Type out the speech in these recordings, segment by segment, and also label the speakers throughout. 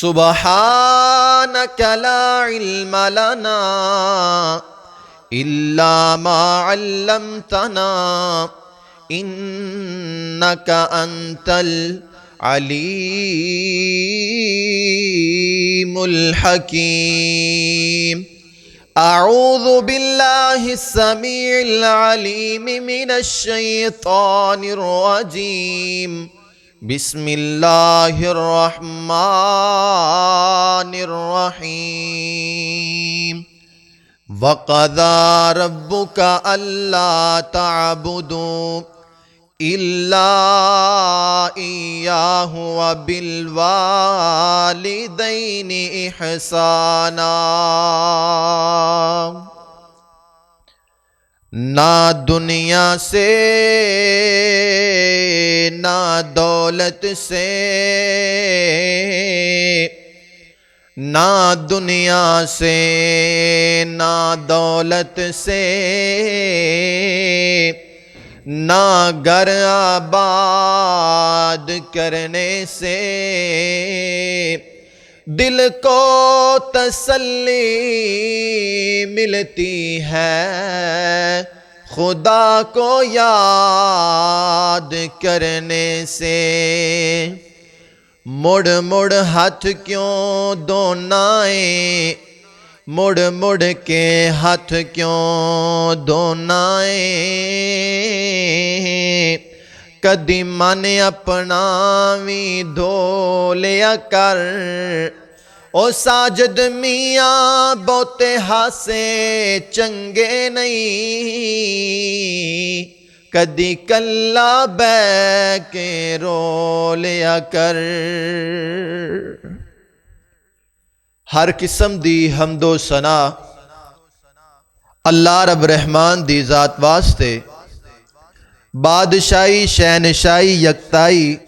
Speaker 1: सुबहानक ला इल्म लना इल्ला मा अल्लमतना इन्नक अंतल अलीमुल हकीम। अऊज़ु बिल्लाहि समीइल अलीम मिनश शैतानिर रजीम। बिस्मिल्लाहिर रहमानिर रहीम। वक़ज़ा रब्बुका अल्ला तअबुदू इल्ला इय्याहु व बिल वालिदैनि इहसाना। ना दुनिया से ना दौलत से, ना दुनिया से ना दौलत से, ना घर आबाद करने से दिल को तसल्ली मिलती है, खुदा को याद करने से। मुड़ मुड़ हाथ क्यों दोनाए, मुड़ मुड़ के हाथ क्यों दोनाए। कदी मन अपना भी धो लिया कर, ओ साजिद मियाँ बहुते हासे चंगे नहीं। कदी कल्ला बै के रो लिया कर। हर किस्म दी हमदो सना अल्लाह रब रहमान दी ज़ात वास्ते। बादशाही शहनशाही यकताई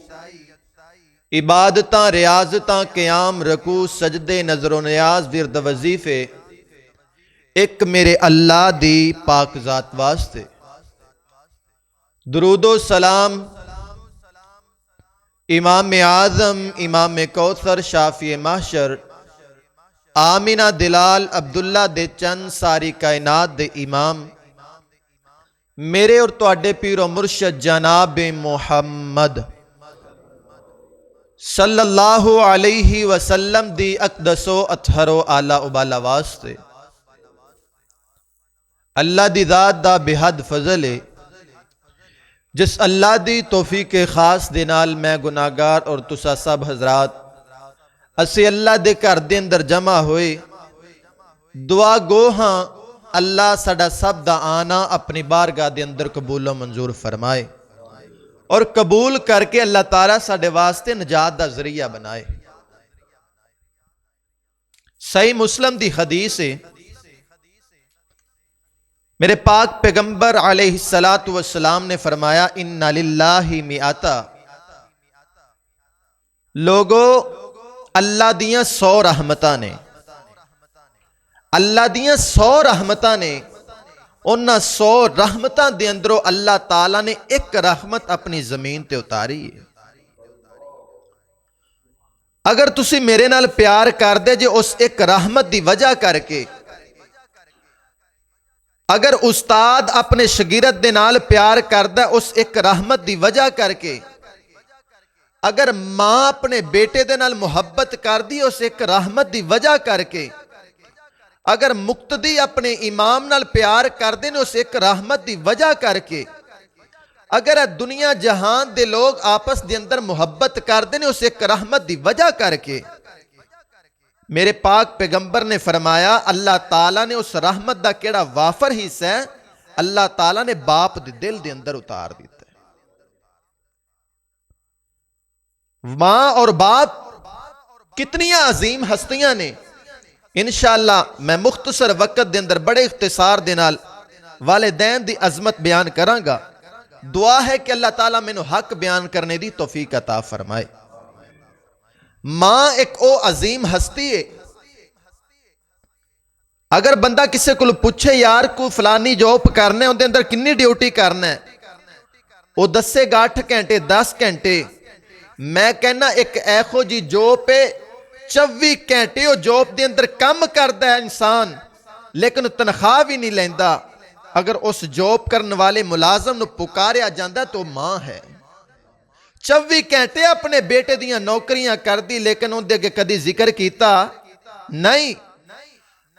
Speaker 1: इबादतां रियाजतां क़याम रकू सजदे नज़रो नियाज विरद वजीफे एक मेरे अल्लाह दी पाक ज़ात वास्ते। दुरूदो सलाम इमाम आज़म इमाम कौसर शाफ़ी महशर आमिना दिलाल अब्दुल्ला दे चंद सारी कायनात दे इमाम मेरे और तुहाडे पीरो मुर्शद जनाब मुहम्मद सल्लल्लाहु अलैहि वसल्लम दी अक़दसो अतहरो आला उबाला वास्ते। अल्लाह दी ज़ात दा बेहद फजल है, जिस अल्लाह दी तौफीक खास दे नाल मैं गुनाहगार और तुसा सब हजरात असी अल्लाह दे घर दे अंदर जमा होए दुआ गो हाँ अल्लाह साडा सब दा आना अपनी बारगाह दे अंदर कबूल मंजूर फरमाए और कबूल करके अल्लाह ताला साडे वास्ते निजात दा जरिया बनाए। सही मुस्लिम दी हदीस है, मेरे पाक पैगंबर अलैहिस्सलातु वस्सलाम ने फरमाया इन्ना लिल्लाहि मिआता। लोगो अल्लाह दियां 100 रहमतां ने, अल्लाह दियां 100 रहमतां ने। उन्हां 100 रहमतां दे अंदरों अल्लाह ताला ने एक रहमत अपनी जमीन ते उतारी है। अगर तुसी मेरे नाल प्यार करदे जे उस एक रहमत दी वजह करके, अगर उस्ताद अपने शगिरद दे नाल प्यार करदा उस एक रहमत दी वजह करके, अगर मां अपने बेटे दे नाल मुहब्बत करदी उस एक रहमत दी वजह करके, अगर मुक्तदी अपने इमाम नाल प्यार करदे ने उस एक रहमत दी वजह करके, अगर दुनिया जहान दे लोग आपस दे अंदर मुहब्बत करदे ने उस एक रहमत दी वजह करके, मेरे पाक पैगंबर ने फरमाया अल्लाह ताला ने उस रहमत दा केड़ा वाफर हिस्सा है अल्लाह ताला ने बाप दे दिल दे अंदर उतार दिता है। मां और बाप कितनियां अजीम हस्तियां ने। इंशाअल्लाह मैं मुख्तसर वक्त दे अंदर बड़े इख्तिसार दे नाल वालिदैन दी अजमत बयान करांगा। दुआ है कि अल्लाह ताला मैनू हक बयान करने दी तौफीक अता फरमाए। मां एक ओ अजीम हस्ती है, अगर बंदा किसी को पूछे यार को फलानी जॉब करना उनके अंदर किन्नी ड्यूटी करना है, वो दसेगा 8 घंटे 10 घंटे। मैं कहना एक ऐखो जी जॉब पे 24 ਘੰਟੇ ਉਹ ਜੋਬ ਦੇ ਅੰਦਰ ਕੰਮ ਕਰਦਾ ਹੈ ਇਨਸਾਨ, ਲੇਕਿन ਤਨਖਾਹ ਵੀ ਨਹੀਂ ਲੈਂਦਾ। अगर उस जॉब करने वाले मुलाजम ਨੂੰ ਪੁਕਾਰਿਆ ਜਾਂਦਾ तो मां है। 24 घंटे अपने बेटे दियां नौकरियां कर दी, लेकिन उनके अगे कदी जिक्र किया नहीं।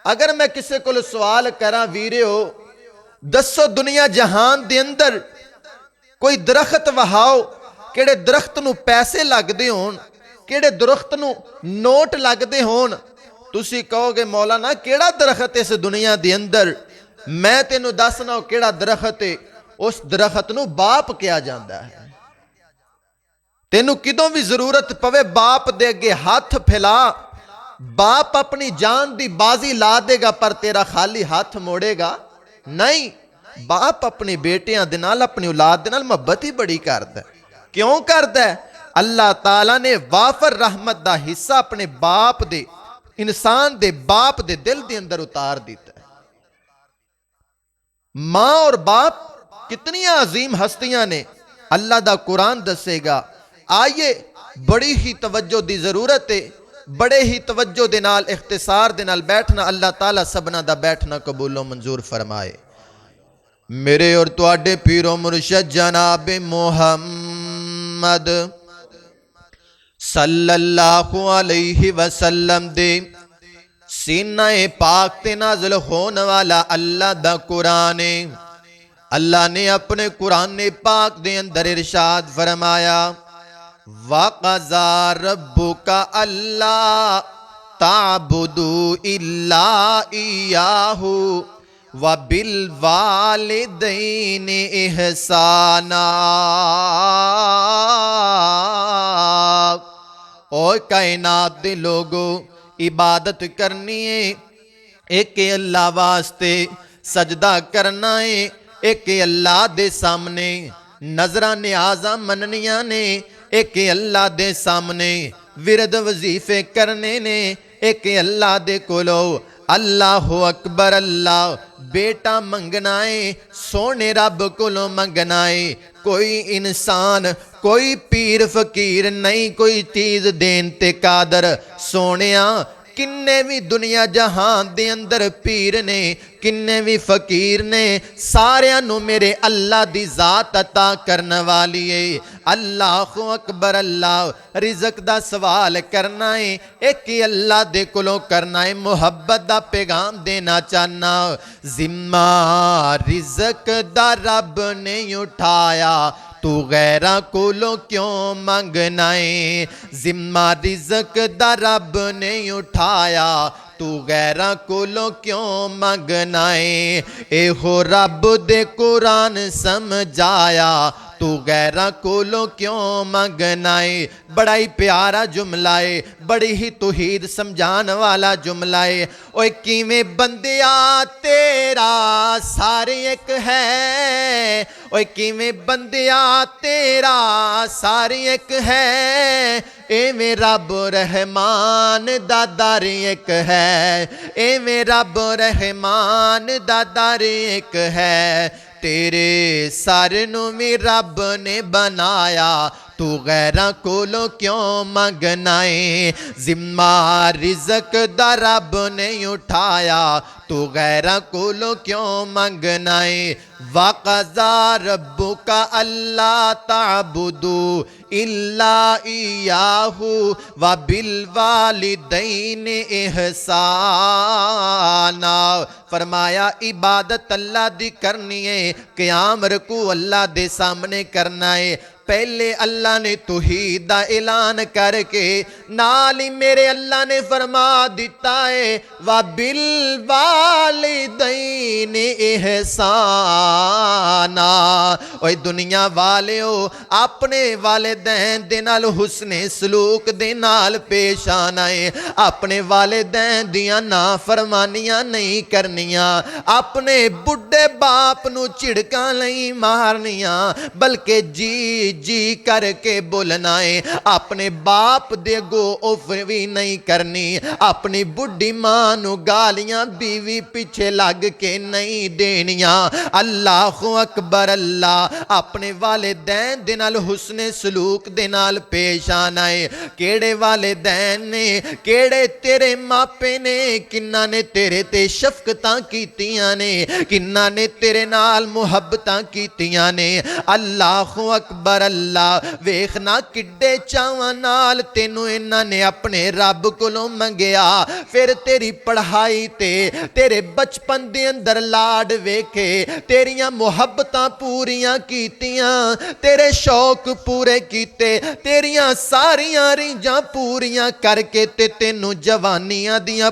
Speaker 1: अगर मैं किसी को सवाल करा, वीरियो दसो दुनिया जहान दे अंदर कोई दरख्त वहाओ, किहड़े दरख्त नूं पैसे लगदे होण, किहड़े दरख्त नूं नोट लगदे होण, तुसी कहोगे मौलाना किहड़ा दरख्त इस दुनिया दे अंदर, मैं तेनू दसना किहड़ा दरख्त है। उस दरख्त नूं बाप कहा जाता है। तेनू किदों भी जरूरत पवे बाप दे अगे हाथ फैला, बाप अपनी जान दी बाजी ला देगा, पर तेरा खाली हाथ मोड़ेगा नहीं। बाप अपने बेटियां दे नाल, अपनी औलाद दे नाल मुहब्बत ही बड़ी करदा है। क्यों करदा है? अल्लाह ताला ने वाफर रहमत दा हिस्सा अपने बाप दे, इंसान दे बाप दे दिल दे अंदर उतार दिता है। मां और बाप कितनी अजीम हस्तियां ने, अल्लाह दा कुरान दसेगा। आइए, बड़ी ही तवज्जो दी जरूरत है, बड़े ही तवज्जो दे नाल, इख्तिसार दे नाल बैठना। अल्लाह ताला सबना दा बैठना कबूलो मंजूर फरमाए। मेरे और तुहाडे पीरो मुर्शद जनाब मुहम्मद सल्लल्लाहु अलैहि वसल्लम दे सीना पाक ते नाज़िल होने वाला अल्लाह दा कुरान है। अल्लाह ने अपने कुरान पाक दे अंदर इरशाद फरमाया, वक़ज़ा रब्बुका अल्ला ताबुदू इल्ला इय्याहु व बिल वालिदैनि इहसाना। ओ कायनात दे लोगो, इबादत करनी है एक अल्लाह वास्ते, सजदा करना है एक अल्लाह दे सामने, नजरा न्याजा मननिया ने एक अल्लाह दे सामने, विरद वजीफे करने ने एक अल्लाह दे कोलो। अल्लाहु अकबर, अल्लाह बेटा मंगना है सोने रब कोलों मंगना है। कोई इंसान, कोई पीर फकीर नहीं कोई चीज देन ते कादर। सोनिया किन्ने भी दुनिया जहान दे अंदर पीर ने, किन्ने भी फकीर ने, सारियां नू मेरे अल्लाह दी जात अता करने वाली है। अल्लाहु अकबर, अल्लाह रिज़क दा सवाल करना है एक ही अल्लाह दे कोलों करना है। मुहब्बत दा पैगाम देना चाहना, जिम्मा रिज़क दा रब ने उठाया, तू गैरा कोलों क्यों मंगना है। जिम्मा रिज़क दा रब ने उठाया, तू गैरा कोलों क्यों मंगना है। एहो रब दे कुरान समझाया, तू गैरा कोलों क्यों मंगना है। बड़ा ही प्यारा जुमला है, बड़ी ही तौहीद समझाने वाला जुमला है। ओए किवें बंदिया तेरा सारे एक है, ओए किवें बंदिया तेरा सारे एक है। एवें रब रहमान दा दर एक है, एवें रब रहमान दा दर एक है। तेरे सर नू भी रब ने बनाया, तू गैरा कोलों क्यों मंगना है। जिम्मा रिज़क दा रब ने उठाया, तू गैरा कोलों क्यों मंगना है। वक़ज़ा रब्बुका अल्ला ताबुदू इल्ला इय्याहु व बिल वालिदैनि इहसाना। फरमाया इबादत अल्लाह दी करनी है, क़याम रुकू अल्लाह दे सामने करना है। पहले अल्लाह ने तौहीद दा ऐलान करके नाल ही मेरे अल्लाह ने फरमा दिता है, व बिल वालिदैनि इहसाना। ओए दुनिया वालिओ, अपने वालिदैन दे नाल हुस्ने सलूक दे नाल पेश आना है। अपने वालिदैन दियां नाफरमानियां नहीं करनियां, अपने बुढ़े बाप नू झिड़कां नहीं मारनियां, बल्कि जी जी करके बोलना है। अपने बाप दे अगो उफ भी नहीं करनी। अपनी बुढ़ी मां नू गालियां बीवी पिछे लग के नहीं देनियां। अल्लाह अकबर अल्लाह। अपने वालिदैन दे नाल हुस्ने सलूक दे नाल पेश आना है। केड़े वालिदैन ने, केड़े तेरे मापे ने, किन्ना ने तेरे ते शफकतां कीतियां ने, किन्ना ने तेरे नाल मुहब्बतां कीतियां ने। अल्लाह अकबर अल्लाह। वेखना किड्डे चावां नाल तेनू इन्हां ने अपने रब कोलों मंगिया। फिर तेरी पढ़ाई ते तेरे बचपन दे अंदर लाड वेखे, तेरियां मुहब्बतां पूरियां कीतियां, तेरे शौक पूरे कीते, तेरियां सारियां रीझां पूरियां करके ते तेनू जवानियां दियां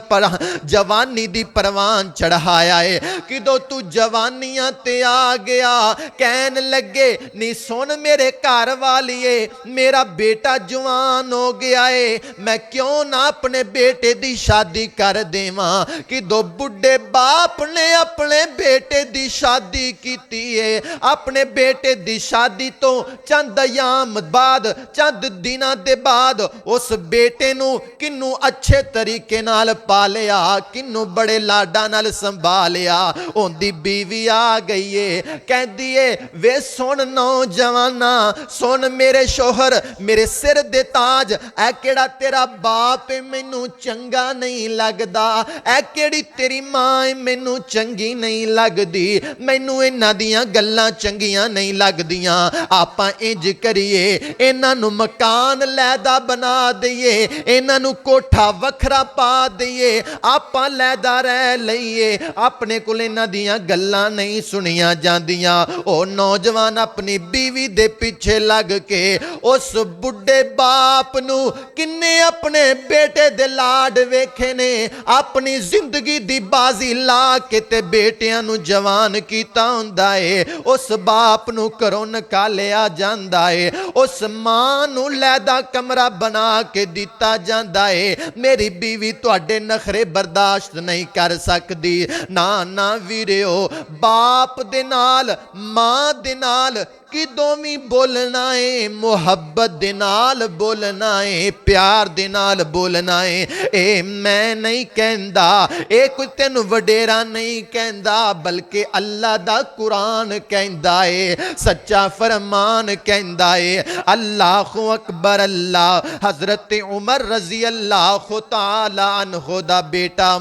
Speaker 1: जवानी दी परवान चढ़ाया है। किदों तू जवानियां ते आ गया, कहन लगे नी सुन मेरे घर वालिए, मेरा बेटा जवान हो गया है, मैं क्यों ना अपने बेटे दी शादी कर देवां। किदों बुढ़े बाप ने अपने बेटे दी शादी कीती है। अपने बेटे दी शादी तो चंद अयाम बाद, चंद दिनां दे बाद उस बेटे नू किन्नू अच्छे तरीके नाल पालिया, किन्नू बड़े लाडा नाल संभालिया। उनदी बीवी आ गई है, कहदी है वे सुन नौजवाना, सुन मेरे शोहर, मेरे सिर दे ताज, ऐ केड़ा तेरा बाप है मैनू चंगा नहीं लगदा, ऐ केड़ी तेरी मां है मैनू चंगी नहीं लगदी, मैनू इन्हां दियां गल्लां चंगियां नहीं लगदियां। आपां इंज करिए, इन्हां नू मकान लैदा बना दईए, इन्हां नू कोठा वखरा पा दईए, आपां लैदा रह लईए, अपने कोल इन्हां दियां गल्लां नहीं सुनियां जांदियां। ओ नौजवान अपनी बीवी दे पीछे लग के उस बुढ़े बाप नू किन्ने अपने बेटे दे लाड वेखे ने, अपनी जिंदगी दी बाजी ला के ते बेटियां नू जवान कीता हुंदा है। उस बाप नू घरों निकालिया जांदा है, उस मां नू लैदा कमरा बना के दिता जांदा है। मेरी बीवी तुहाडे नखरे बर्दाश्त नहीं कर सकदी। ना ना वीरियो, बाप दे नाल मां दे नाल किदों भी बोलना है, मुहब्बत दे नाल बोलना है, प्यार दे नाल बोलना है। ए मैं नहीं कहंदा, ए कोई तेनू वडेरा नहीं कहंदा, बल्कि अल्लाह दा कुरान कहंदा है, सच्चा फरमान कहंदा है। अल्लाह अकबर अल्लाह। हजरत उमर रजी अल्लाह तआला अन्हु दा बेटा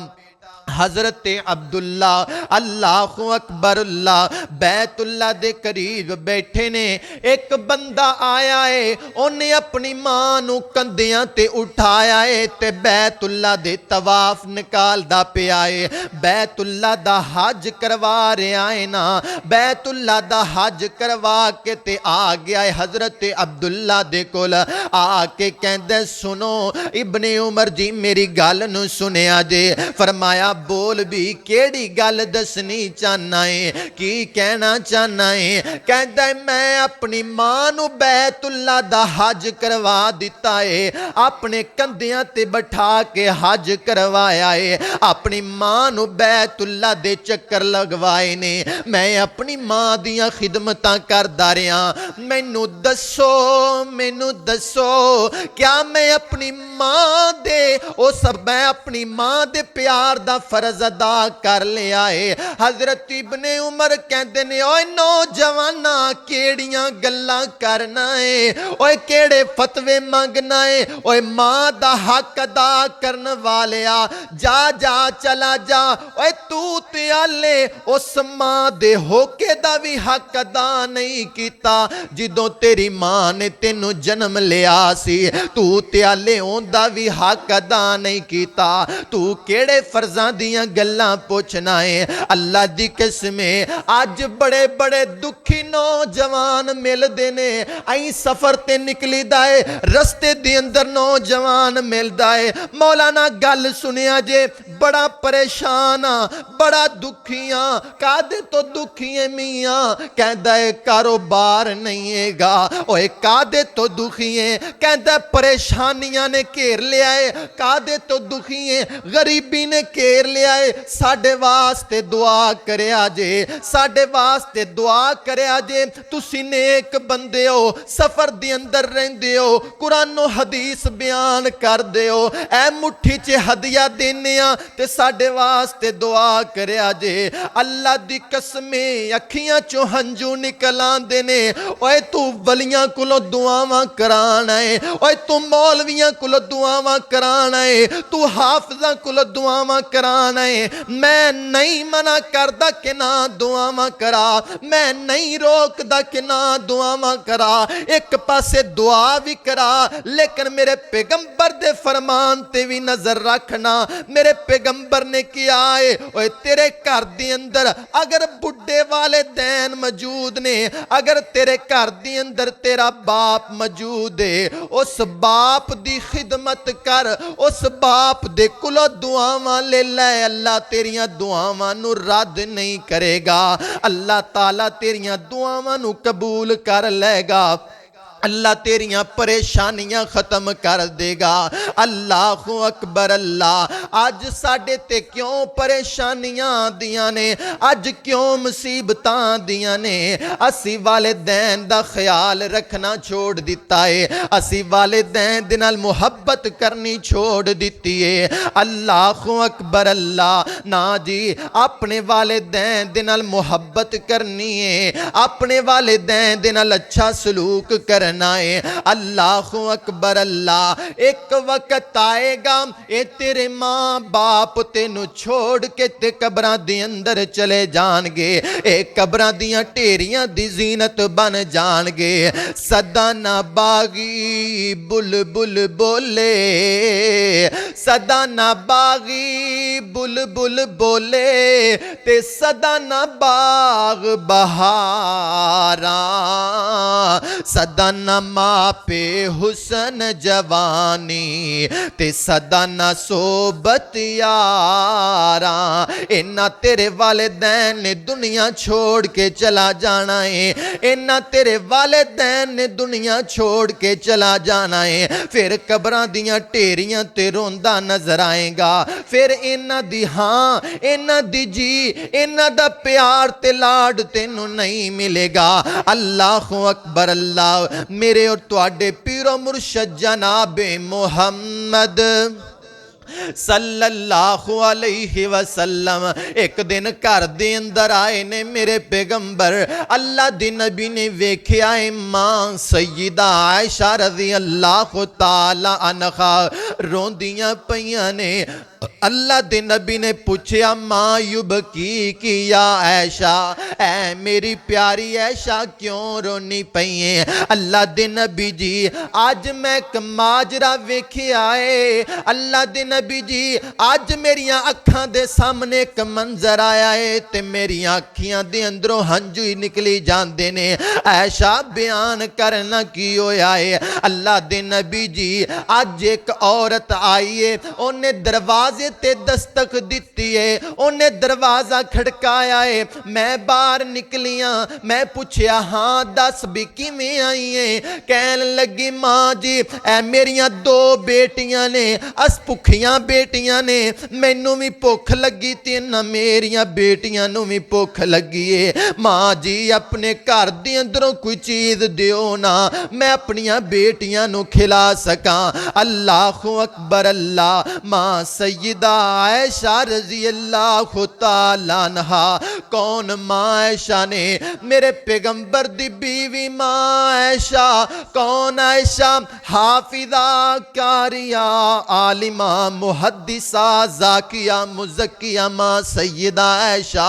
Speaker 1: हजरत अब्दुल्ला अल्लाह अकबर अल्लाह बैतुल्ला दे करीब बैठे ने। एक बंदा आया है, उन्हें अपनी मां नू कंधियां ते उठाया है ते बैतुल्ला दे तवाफ निकालदा पिया है। बैतुल्ला दा हज करवा रहा है ना, बैतुल्ला दा हज करवा के ते आ गया है हजरत अब्दुल्ला दे कोल। आके कहंदे सुनो इब्ने उमर जी मेरी गल नू सुनिया जे। फरमाया बोल भी केड़ी गल दसनी चाहना है, की कहना चाहना है। कहता है मैं अपनी मां नू बैतुल्ला दा हज करवा दिता है, अपने कंधियां ते बैठा के हज करवाया है, अपनी मां नू बैतुल्ला दे चक्कर लगवाए ने। मैं अपनी मां दियां खिदमतां करदा रहा। मैनू दसो क्या मैं अपनी मां दे मैं अपनी मां दे प्यार दा फर्ज अदा कर लिया है। हजरत इब्ने उमर कहते ने ओए नौजवाना केड़ियां गल्लां करना है, ओए केड़े फतवे मंगना है, ओए मां दा हक अदा करन वालिया जा जा चला जा। ओए तू ते आले उस मां दे होके दा भी हक अदा नहीं कीता जिदों तेरी मां ने तेनू जन्म लिया सी, तू ते आले ओंदा भी हक अदा नहीं कीता। तू केड़े फर्जां दियां गल्लां पुछना है। अल्लाह दी कसम अज बड़े बड़े दुखी नौजवान मिलदे ने। आई सफर ते निकली दा है, रस्ते दे अंदर नौजवान मिलदा है, मौलाना गल सुनिया जे बड़ा परेशान आ, बड़ा दुखी आ। कादे तो दुखी है मियां? कहदा है कारोबार नहीं हैगा। ओए कादे तो दुखी है? कहदा परेशानियां ने घेर लिया है। कादे तो दुखी है? गरीबी ने घेर लिया है साडे वास्ते दुआ करिया जे, साडे वास्ते दुआ करिया जे। तुसी नेक बंदे हो, सफर दी अंदर रहिंदे हो, कुरानो हदीस बयान करदे हो, ऐ मुट्ठी च हदिया देने आ ते साडे वास्ते दुआ करिया जे। अल्लाह दी कसमे अखियां चों हंजू निकल आंदे ने। ओए तू वलियां कोलों दुआवां कराना है, ओए तू मौलवियां कोलों दुआवां कराना है, तू हाफिज़ां कोलों दुआवां कराना है। मैं नहीं मना करदा कि ना दुआवां करा, मैं नहीं रोकदा कि ना दुआवां करा, एक पासे दुआ भी करा, लेकिन मेरे पैगंबर दे फरमान ते भी नजर रखना। मेरे पैगंबर ने किया है, ओए तेरे घर दे अंदर अगर बुढ़े वाले दैन मौजूद ने, अगर तेरे घर दे अंदर तेरा बाप मौजूद है, उस बाप दी खिदमत कर, उस बाप दे कोलों दुआवां ले लै। अल्लाह तेरियां दुआवां नू रद्द नहीं करेगा, अल्लाह ताला तेरियां दुआवां नू कबूल कर लेगा, अल्लाह तेरियां परेशानियां खत्म कर देगा। अल्लाह अकबर अल्लाह। अज साडे ते क्यों परेशानियां आदियां ने, अज क्यों मुसीबतां आदियां ने? असी वालिदैन दा ख्याल रखना छोड़ दिता है, असी वालिदैन दे नाल मुहब्बत करनी छोड़ दिती है। अल्लाह अकबर अल्लाह। ना जी, अपने वालिदैन दे नाल मुहब्बत करनी है, अपने वालिदैन दे नाल अच्छा सलूक करना है। अल्लाह अकबर अल्लाह। एक वक्त आएगा ए तेरे माँ बाप तेनू छोड़ के ते कब्रां दे अंदर चले जाणगे, ए कब्रां दियां ढेरियां दी जीनत बन जाणगे। सदा ना बागी बुलबुल बोले, सदा ना बागी बुलबुल बोले, ते सदा ना बाग बहारा, सदा न मापे हुसन जवानी, ते सदा न सोबत यारा। इन्ना तेरे वालिदैन ने दुनिया छोड़ के चला जाना है, इन्ना तेरे वालिदैन ने दुनिया छोड़ के चला जाना है। फिर कब्रां दियां ढेरियां ते रोंदा नजर आएगा, फिर इन्ना दी हां इन्ना दी जी, इन्ना दा प्यार ते लाड तेनू नहीं मिलेगा। अल्लाह अकबर अल्लाह। मेरे और तुहाडे पीरो मुर्शद जनाबे मुहम्मद सल्लल्लाहु अलैहि वसल्लम एक दिन घर दे अंदर आए ने मेरे पैगंबर। अल्लाह दे नबी ने वेख्या है मां सैयदा आयशा रज़ी अल्लाह ताला अन्हा रोंदियां पईयां ने। अल्लाह दे नबी ने पूछया मां युबकी किया ऐशा, ऐ मेरी प्यारी ऐशा क्यों रोनी पई है? अल्लाह दे नबी जी आज मैं एक माजरा वेख्या है, अल्लाह दे नबी जी आज मेरिया अखां दे सामने एक मंजर आया है ते मेरिया अखियां दे अंदरों हंजू ही निकली जांदे ने। ऐशा बयान करना की होया है? अल्लाह दे नबी जी आज एक औरत आई है, उन्हें दरवाजे ते दस्तक दिती है, उन्हें दरवाजा खड़काया है, मैं बाहर निकलियां, मैं पूछया हाँ दस भी किवें आई है? कहन लगी मां जी ऐ मेरिया दो बेटियां ने, अस भुखियां बेटियां ने, मैनू भी भुख लगी ते ना मेरिया बेटियां नू भी भुख लगी है। मां जी अपने घर दे अंदरों कोई चीज दिओ ना, मैं अपनिया बेटियां नू खिला सका। अल्लाह अकबर अल्लाह। मां सैयदा आयशा रज़ी अल्लाह ताला अन्हा। कौन मां आयशा ने? मेरे पैगंबर दी बीवी मां आयशा। कौन आयशा? हाफिजा कारिया आलिमा मुहद्दिसा जाकिया मुज़क्किया मां सैयदा आयशा।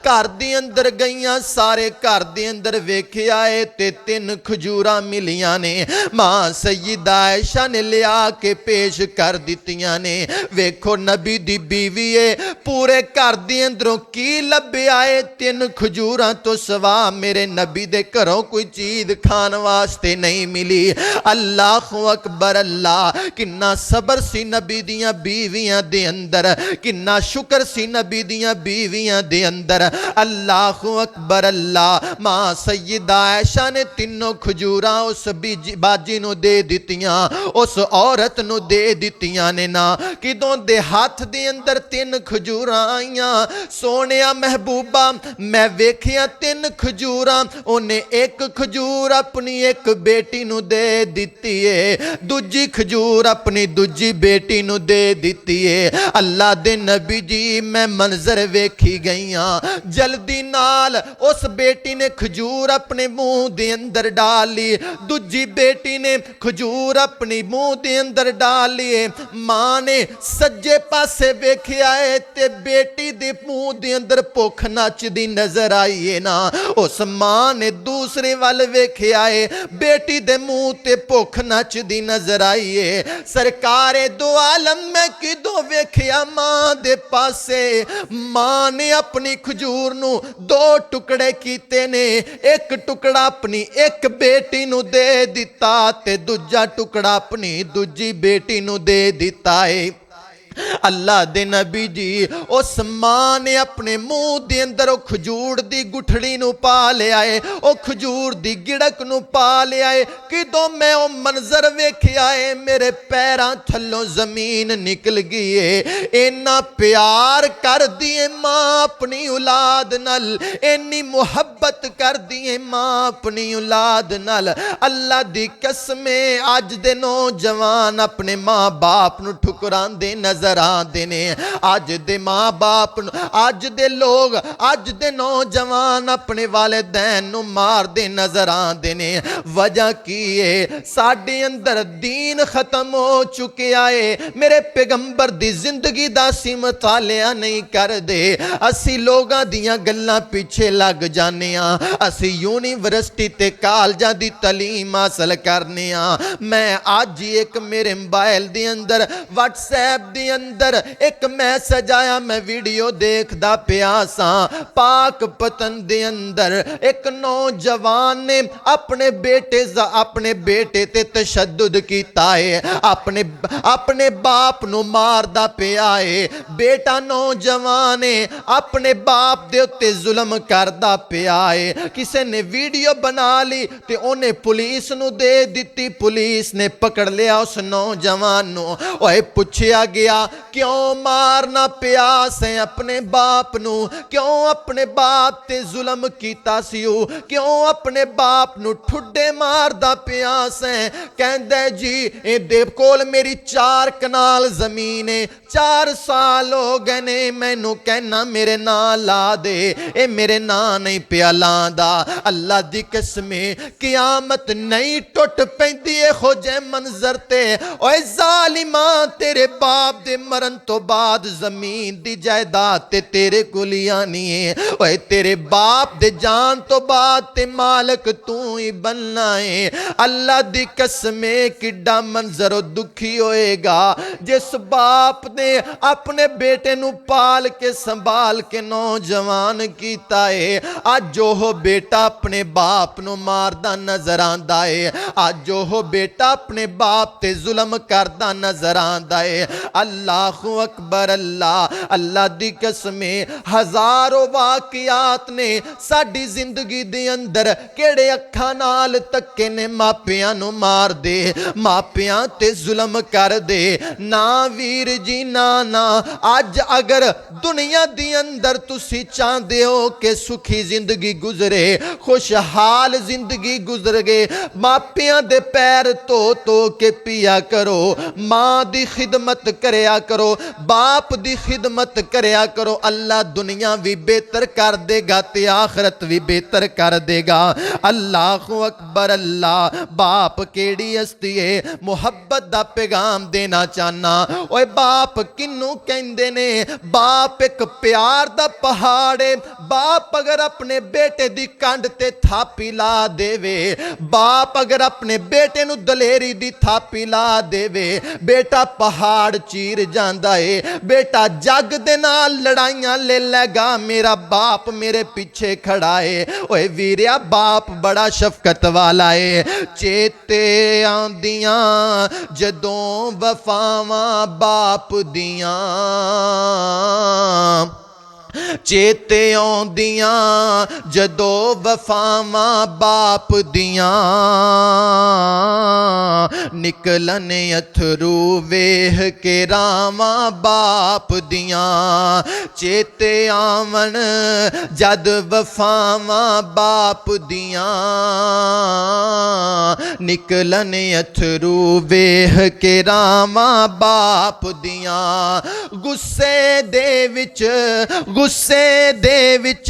Speaker 1: घर दे अंदर गईयां, सारे घर दे अंदर वेख्या है ते 3 खजूरां मिलियां ने। मां सैयदा आयशा ने लिया के पेश कर दित्तियां ने। वेखो नबी दी बीवी है, पूरे घर दे अंदरों की लभ्या है? 3 खजूरां तो सवा मेरे नबी दे घरों कोई चीज खान वास्ते नहीं मिली। अल्लाह अकबर अल्लाह। किन्ना सबर सी नबी दी दियां बीवियां दे अंदर, किन्ना शुक्र सी नबी दियां बीवियां दे अंदर। अल्लाहु अकबर अल्लाह। मां सैयदा आयशा ने तीनों खजूरां उस बाजी नूं दे दित्तियां, उस औरत नूं दे दित्तियां ने ना। किदों दे हाथ दे अंदर 3 खजूरां आईयां। सोहणिया महबूबा मैं वेखिया 3 खजूरां, उन्हें एक खजूर अपनी एक बेटी नूं दे दित्ती है, दूजी खजूर अपनी दूजी बेटी नूं दे दित्ती है। अल्लाह दे नबी जी मैं मंजर वेखी गईयां। जल्दी नाल उस बेटी ने खजूर अपने मुंह दे अंदर डाल ली, दूजी बेटी ने खजूर अपनी मुंह दे अंदर डाल लिए। मां ने सज्जे पासे वेखिया है ते बेटी दे मुंह दे अंदर भुख नचदी नजर आई है ना। उस मां ने दूसरे वाल वेखिया है, बेटी दे मुंह ते भुख नचदी नजर आई है। सरकारे दो आलम मैं किदों वेखिया मां दे पासे। मां ने अपनी खजूर नूं 2 टुकड़े कीते ने, एक टुकड़ा अपनी एक बेटी नूं दे दिता ते दूजा टुकड़ा अपनी दूजी बेटी नूं दे दिता है। अल्लाह दे नबी जी उस मां ने अपने मुंह दे अंदर ओ खजूर दी गुठड़ी नूं पा लिया है, ओ खजूर दी गिड़क नूं पा लिया है। किदों मैं ओ मंजर वेखिया है, मेरे पैरां थल्लों जमीन निकल गई है। इन्ना प्यार कर दिए मां अपनी औलाद नाल, इन्नी मुहब्बत कर दिए मां अपनी औलाद नाल। अल्लाह दी कसम अज दे नौजवान अपने मां बाप नूं ठुकरांदे नजर आते ने। अज दे मां बाप, अज दे लोग, अज दे नौजवान अपने वालिदैन नूं मारदे नजर आते ने। वजह की है, साडे अंदर दीन खत्म हो चुकिया है। मेरे पैगंबर दी जिंदगी दा असीं मुतालिया नहीं करदे, असीं लोगां दियां गल्लां पीछे लग जाने आ। असीं यूनिवर्सिटी ते कॉलेजां दी तलीम हासिल करने आ। मैं अज ही एक मेरे मोबाइल दे अंदर व्हाट्सएप दे अंदर एक मैसेज आया, मैं वीडियो देखदा पिया सा। पाक पतन दे अंदर एक नौजवान ने अपने बेटे ते तशद्दुद कीता है, अपने बाप नूं मारदा पिया है। बेटा नौजवान है, अपने बाप दे उत्ते जुल्म करदा पिया है। किसी ने वीडियो बना ली ते उन्हें पुलिस नूं दे दित्ती, पुलिस ने पकड़ लिया उस नौजवान नूं। ओए पुछया गया क्यों मारना पिया से अपने बाप नूं, क्यों अपने बाप ते जुल्म कीता सी, क्यों अपने बाप नूं ठुड्डे मारदा पिया से। कहंदे जी इहदे कोल मेरी 4 कनाल जमीन है, 4 साल हो गए ने मैनू कहना मेरे नां ला दे, ए मेरे नां नहीं पिया लांदा। अल्लाह दी कसम क़यामत नहीं टुट पैंदी इहो जे मंजर ते। ओए ज़ालिमा तेरे बाप दे मरन तो बाद जमीन दी जायदाद ते तेरे कोल ही आनी है। ओए तेरे बाप दे जान तो बाद ते मालक तू ही बनना है। अल्लाह दी कसम किड्डा मंजर दुखी होएगा जिस बाप ने अपने बेटे नू पाल के संभाल के नौजवान कीता है। अज ओह बेटा अपने बाप नू मारदा नजर आंदा है, अज ओह बेटा अपने बाप ते जुल्म करदा नजर आंदा है। अल्लाहु अकबर अल्लाह। अल्लाह दी कसम हजारों वाकियात ने साडी जिंदगी दे अंदर केड़े अखां नाल धक्के ने मापियां नू मार दे, मापियां ते जुल्म कर दे। ना वीर जी ना ना। अज अगर दुनिया दी अंदर तुसी चाहते हो कि सुखी जिंदगी गुजरे, खुशहाल जिंदगी गुजर गए, मापियां दे पैर धो धो के पिया करो, मां दी खिदमत करया करो, बाप दी खिदमत करया करो। अल्लाह दुनिया भी बेहतर कर देगा ते आखरत भी बेहतर कर देगा। अल्लाहु अकबर अल्लाह। बाप केड़ी हस्ती है, मुहब्बत दा पैगाम देना चाहना। ओए बाप किन्नू कहंदे ने? बाप एक प्यार दा पहाड़ है। बाप अगर अपने बेटे दी कंड ते थापी ला देवे, बाप अगर अपने बेटे नू दलेरी दी थापी ला देवे, बेटा पहाड़ चीर फिर जांदा है। बेटा जग दे नाल लड़ाइयां ले लेगा, मेरा बाप मेरे पीछे खड़ा है। ओए वीरिया बाप बड़ा शफकत वाला है। चेते आंदियां जदों वफावां बाप दियां, चेते आउंदियां जदों वफावां बाप दियां, निकलन अथरू वेह के रावां बाप दियां। चेते आवन जद वफावां बाप दियां, निकलन अथरू वेह के रावां बाप दियां। गुस्से दे विच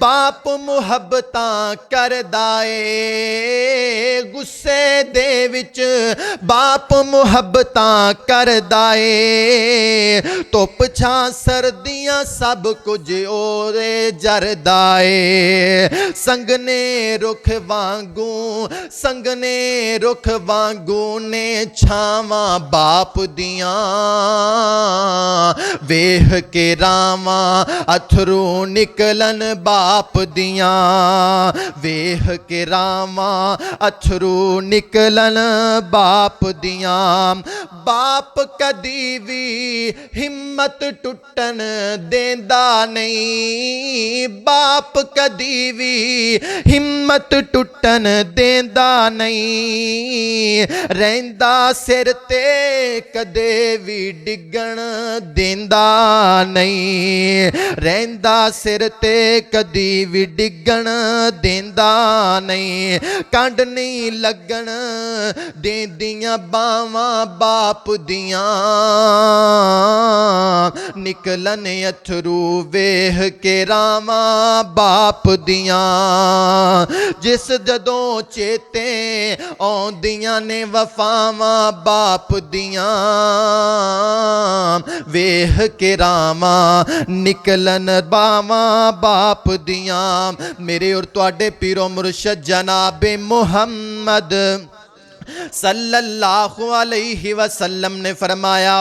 Speaker 1: बाप मुहब्बतां करदा ए, गुस्से दे विच बाप मुहब्बतां करदा ए। धुप छां सर्दियां सब कुछ ओरे जरदा ए। संगने रुख वांगू, संगने रुख वांगू ने छावां बाप दियां, वेह के रावां अथरू निकलन बाप दियां, वेह के रावां अथरू निकलन बाप दियां। बाप कदी भी हिम्मत टुटन देंदा नहीं, बाप कदी भी हिम्मत टुटन देंदा नहीं। रहिंदा सिर ते कदे भी डिगण देंदा नहीं, रहिंदा सिर ते कदी भी डिगण देंदा नहीं। कंड नहीं लगन देंदियां बावां बाप दियां, निकलन अथरू वेह के रावां बाप दियां। जिस जदों चेते आउंदियां ने वफावां बाप दियां, वेह के रावां निकलन बावां बाप दियां। मेरे और तुहाडे पीरो मुर्शद जनाबे मुहम्मद सल्लल्लाहु अलैहि वसल्लम ने फरमाया,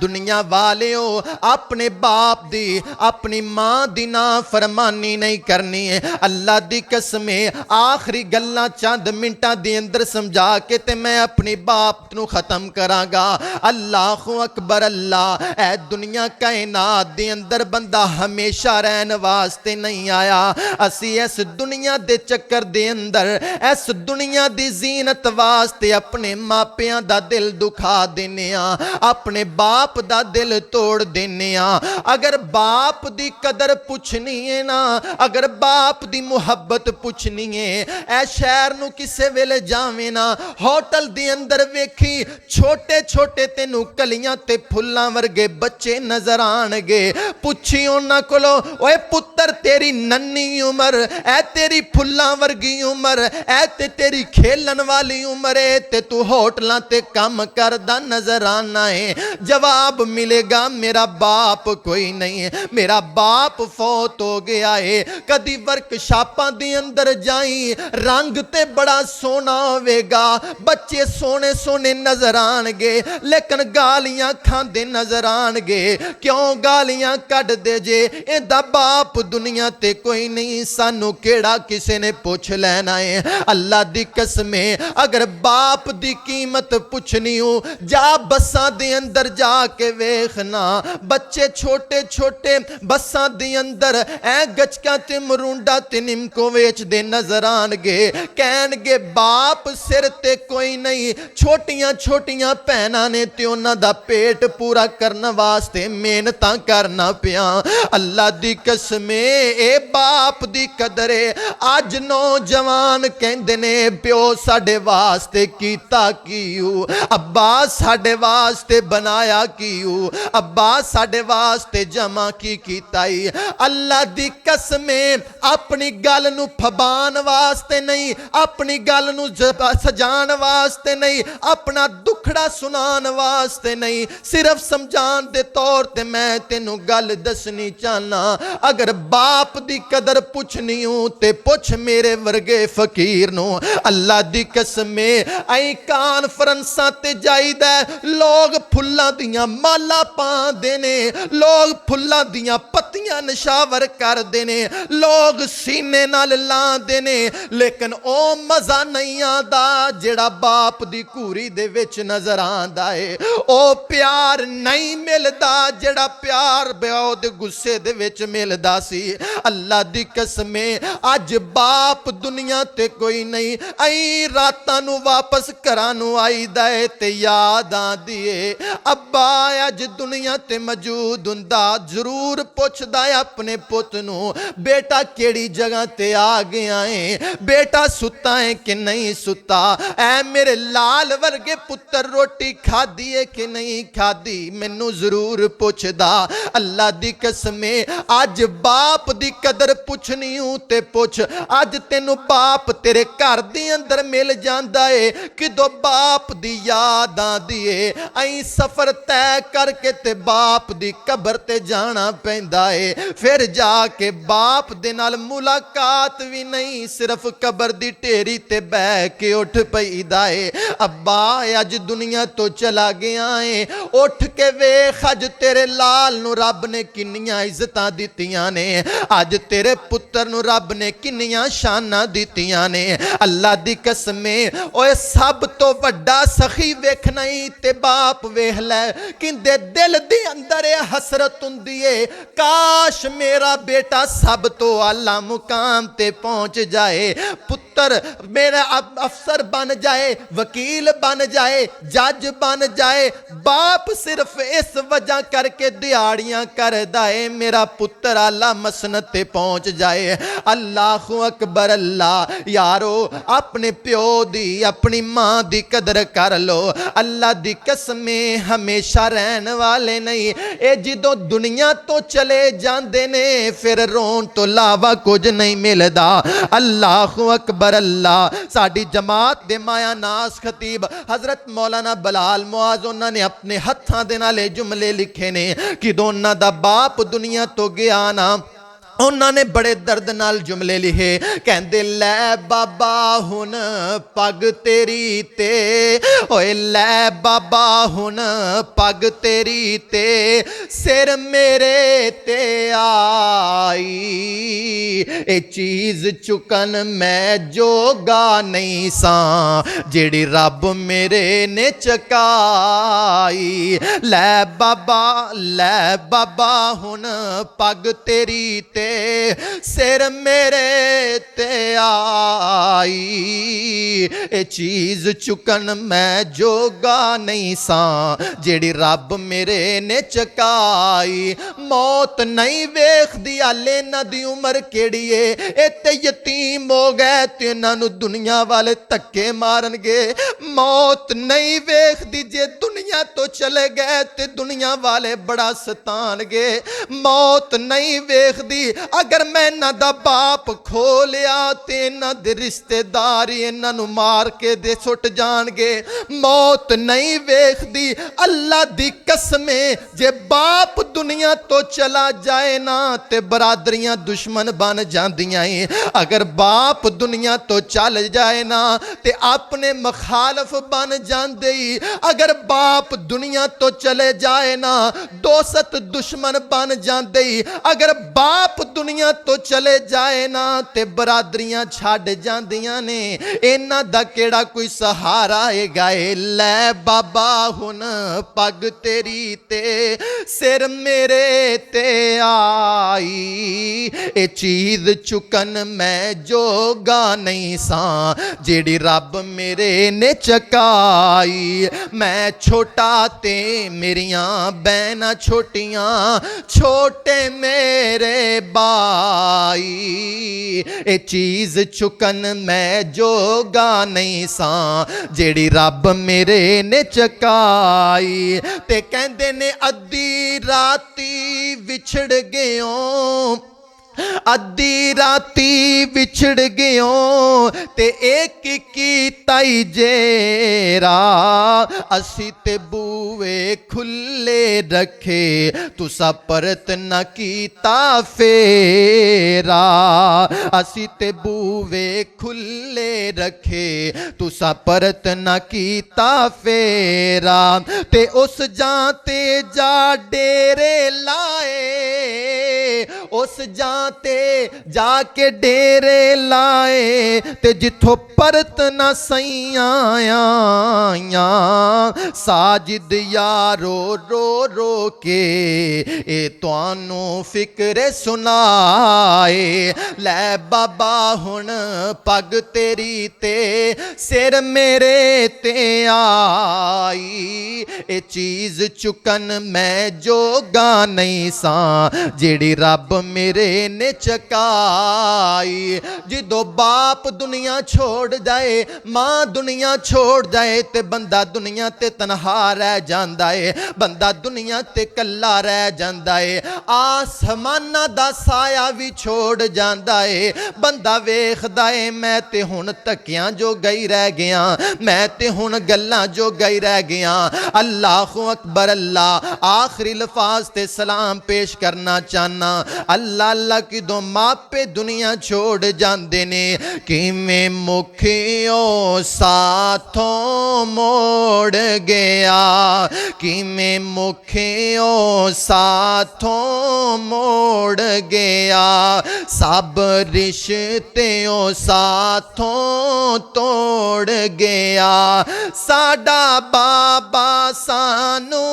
Speaker 1: दुनिया वालियो अपने बाप दी अपनी मां दी ना फरमानी नहीं करनी है। अल्लाह दी कसम आखिरी गल्लां चंद मिंटां दे अंदर समझा के ते मैं अपनी बाप नू खत्म करांगा। अल्लाहु अकबर अल्लाह। ऐ दुनिया कायनात दे अंदर बंदा हमेशा रहन वास्ते नहीं आया। असी इस दुनिया दे चक्कर दे अंदर इस दुनिया दी जीनत वास्ते अपने मापियां दा दिल दुखा देने आ, अपने बाप दा दिल तोड़ देने आ। अगर बाप दी कदर पुछनी है ना, अगर बाप दी मुहब्बत पुछनी है, ऐ शहर नू किसे वेले जावे ना, होटल दे अंदर वेखी छोटे छोटे तेनू कलियां ते फुल्लां वर्गे बच्चे नजर आणगे। पुछी उन्हां कोलों, ओए पुत्तर तेरी नन्नी उम्र, ऐ तेरी फुल्लां वर्गी उम्र, ऐ ते तेरी खेलन वाली उम्र है ते तू होटलां ते काम करदा नजर आना है। जवाब मिलेगा मेरा बाप कोई नहीं है, मेरा बाप फौत हो गया है। कदी वर्कशापां दे अंदर जाई, रंग ते बड़ा सोना होवेगा, बच्चे सोने सोने नजर आणगे, लेकिन गालियां खांदे नजर आणगे। क्यों गालियां कढदे जे? एदा बाप दुनिया ते कोई नहीं, सानू केड़ा किसे ने पुछ लेना है। अल्लाह दी कसम अगर बाप दी कीमत पुछनी हो, जा बसां दे अंदर जाके वेखना, बच्चे छोटे छोटे बसां दे अंदर ऐ गचका ते मरूंडा ते निमको वेचदे नजर आणगे। कहणगे बाप सिर ते कोई नहीं, छोटियां छोटियां भैनां ने ते उन्हां दा पेट पूरा करन वास्ते मेहनतां करना पिया। अल्लाह दी कसम ए बाप दी कदर है। अज नौजवान कहंदे ने प्यो साडे वास्ते कीता कीयू, अब्बा साडे वास्ते बनाया कीयू, अब्बा साडे वास्ते जमा की कीता ही। अल्लाह दी कसम अपनी गल नू फबान वास्ते नहीं, अपनी गल नू सजान वास्ते नहीं, अपना दुखड़ा सुनान वास्ते नहीं, सिर्फ समझान दे तौर ते मैं तेनू गल दसनी चाहना। अगर बाप दी कदर पुछनी हो ते पुछ मेरे वर्गे फकीर नू। अल्लाह दी कसम ऐ कानफ्रेंसां ते जाईदा लोग फुल्लां दियां माला पांदे ने लोग फुल्लां दियां पत्तियां निशावर करदे ने लोग सीने नाल लांदे ने लेकिन ओ मज़ा नहीं आंदा जेड़ा बाप दी घूरी दे विच नजर आंदा है ओ प्यार नहीं मिलदा जेड़ा प्यार ब्याह दे गुस्से दे विच मिलदा सी अल्लाह दी कसमे अज बाप दुनिया ते कोई नहीं ऐ रातां नू वापस घरां नू आईदा है ते याद आंदी है अब्बा अज दुनिया ते मौजूद हुंदा जरूर पुछदा है अपने पुत नू बेटा केड़ी जगह ते आ गया है बेटा सुता है कि नहीं सुता ऐ मेरे लाल वर्गे पुत्र रोटी खादी है कि नहीं खादी मैनू जरूर पुछदा अल्लाह दी कसमे अज बाप दी कदर पुछनी हूं ते पुछ अज तेनू बाप तेरे घर दे अंदर मिल जांदा है किदों बाप दी याद आंदी है ऐ सफर तय करके ते बाप दी कबर ते जाना पैंदा है फिर जाके बाप दे नाल मुलाकात भी नहीं सिर्फ कबर दी ढेरी ते बह के उठ पैदा है अब्बा अज दुनिया तो चला गया है उठ के वेख अज तेरे लाल नू रब ने किन्नियां इज्जतां दित्तियां ने अज तेरे पुत्र नू रब ने किन्नियां शानां दित्तियां ने अल्लाह दी कसमे ओए सब तो वड्डा सखी वेखना ही ते बाप वेख लै किंदे दिल दे अंदर हसरत हुंदी है काश मेरा बेटा सब तो आला मुकाम ते पहुंच जाए पुत्र मेरा अफसर बन जाए वकील बन जाए जज बन जाए बाप सिर्फ इस वजह करके दिहाड़ियां करदा है मेरा पुत्र आला मसनद ते पहुंच जाए अल्लाहु अकबर अल्लाह यारो अपने प्यो दी अपनी मां दी कदर कर लो अल्लाह दी कसमे हमेशा रहन वाले नहीं ए जिदों दुनिया तो चले जांदे ने फिर रोन तो लावा कुछ नहीं मिलदा अल्लाहु अकबर अल्लाह साडी जमात दे माया नास खतीब हजरत मौलाना बलाल मुआज उन्होंने अपने हत्थां दे नाल जुमले लिखे ने कि दोनों दा बाप दुनिया तो गया ना उन्होंने बड़े दर्द नाल जुमले लिखे कहंदे लै बाबा हुन पग तेरी ते ओए लै बाबा हुन पग तेरी ते सिर मेरे ते आई ए चीज चुकन मैं जोगा नहीं सा जेड़ी रब मेरे ने चकाई लै बाबा हुन पग तेरी ते सिर मेरे ते आई ए चीज चुकन मैं जोगा नहीं सा जेड़ी रब मेरे ने चकाई मौत नहीं वेखदी आले इन्हां दी उम्र केड़ी है ए ते यतीम हो गए ते इन्हां नूं दुनिया वाले धक्के मारनगे मौत नहीं वेखदी जे दुनिया तो चले गए ते दुनिया वाले बड़ा सतानगे मौत नहीं वेखदी अगर मैं इन्हां दा बाप खो लिया ते इन्हां दे रिश्तेदार इन्हां नूं मार के दे सुट जाणगे मौत नहीं वेखदी अल्लाह दी कसमे जे बाप दुनिया तो चला जाए ना ते बरादरियां दुश्मन बन जांदियां अगर बाप दुनिया तो चल जाए ना ते अपने मुखालफ बन जांदे अगर बाप दुनिया तो चले जाए ना दोस्त दुश्मन बन जांदे अगर बाप दुनिया तो चले जाए ना ते बरादरियां छड़ जांदियां ने इन्हां दा केड़ा कोई सहारा है गाए लै बाबा हुन पग तेरी ते सिर मेरे ते आई ए चीज चुकन मैं जोगा नहीं सा जेड़ी रब मेरे ने चकाई मैं छोटा ते मेरियां बहना छोटियां छोटे मेरे बाई ए चीज चुकन मैं जोगा नहीं सा जेड़ी रब मेरे ने चकाई ते कहंदे ने अद्धी राती विछड़ गयो अद्धी राती विछड़ गयो ते एक कीता ही जेरा, असी ते बूवे खुले रखे तुसा परत न कीता फेरा, असी ते बूवे खुले रखे तुसा परत न कीता फेरा, ते उस जाते जा डेरे लाए, उस जाते जाके डेरे लाए, ते जिथों परत न सैया आया, साजिद यारो रो रो के ए तुहानू फिक्र सुनाए, लै बाबा हुण पग तेरी ते सिर मेरे ते आई, ए चीज चुकन मैं जोगा नहीं सा जेड़ी रब मेरे ने चकाई। जिदो बाप दुनिया छोड़ जाए, मां दुनिया छोड़ जाए, ते बंदा दुनिया ते तनहा रह जांदा है, बंदा दुनिया ते कल्ला रह जांदा है, आसमाना दा साया भी छोड़ जांदा है, बंदा वेखदा है मैं ते हुण धक्कियां जो गई रह गया, मैं ते हुण गल्लां जो गई रह गया। अल्लाहु अकबर अल्लाह। आखिरी लफाज ते सलाम पेश करना चाहना, अल्लाह अल्लाह की दो मापे दुनिया छोड़ जाते ने, किवें मुखियो साथों मोड़ गया, किवें मुखियो साथों मोड़ गया, सब रिश्तेओं साथों तोड़ गया, साडा बाबा सानू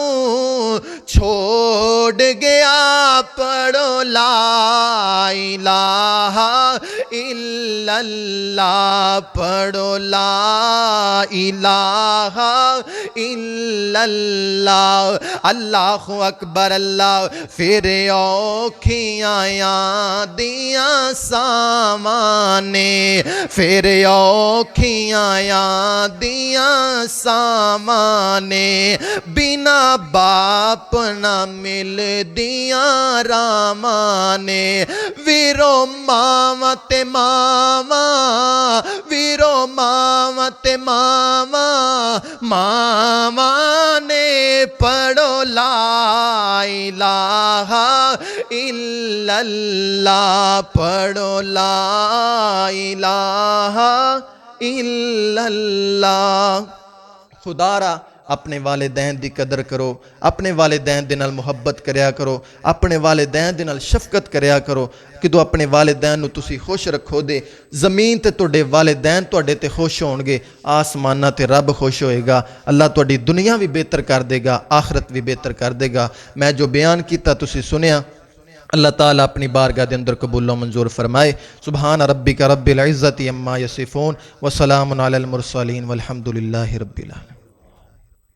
Speaker 1: छोड़ गया, पढ़ो ला इलाहा इल्लल्लाह, पढ़ो ला इलाहा इल्लल्लाह। अल्लाहु अकबर अल्लाह। फिर औखियां दियां सामाने, फिर औखियां दियां सामाने, बिना बाप ना मिल दियां रामाने, वीरो मावा ते मावा, वीरो मावा ते मावा, मावा ने पढ़ो ला इलाहा इल्लल्लाह, पढ़ो ला इलाहा इल्लल्लाह। खुदारा अपने वालिदैन दी कदर करो, अपने वालिदैन दे नाल मुहब्बत करया करो, अपने वालिदैन दे नाल शफकत करया करो। किदों अपने वालिदैन नूं तुसीं खुश रखो दे, जमीन ते तुहाडे वालिदैन तुहाडे ते खुश होणगे, आसमानां ते रब खुश होएगा। अल्लाह तुहाडी दुनिया भी बेहतर कर देगा, आखरत भी बेहतर कर देगा। मैं जो बयान किया तुसीं सुनिया, अल्लाह ताला अपनी बारगाह के अंदर कबूल मंजूर फरमाए। सुबहान रब्बिका रब्बिल इज़्ज़ति अम्मा यसिफून व सलामुन अलल मुरसलीन वल्हम्दुलिल्लाहि रब्बिल आलमीन।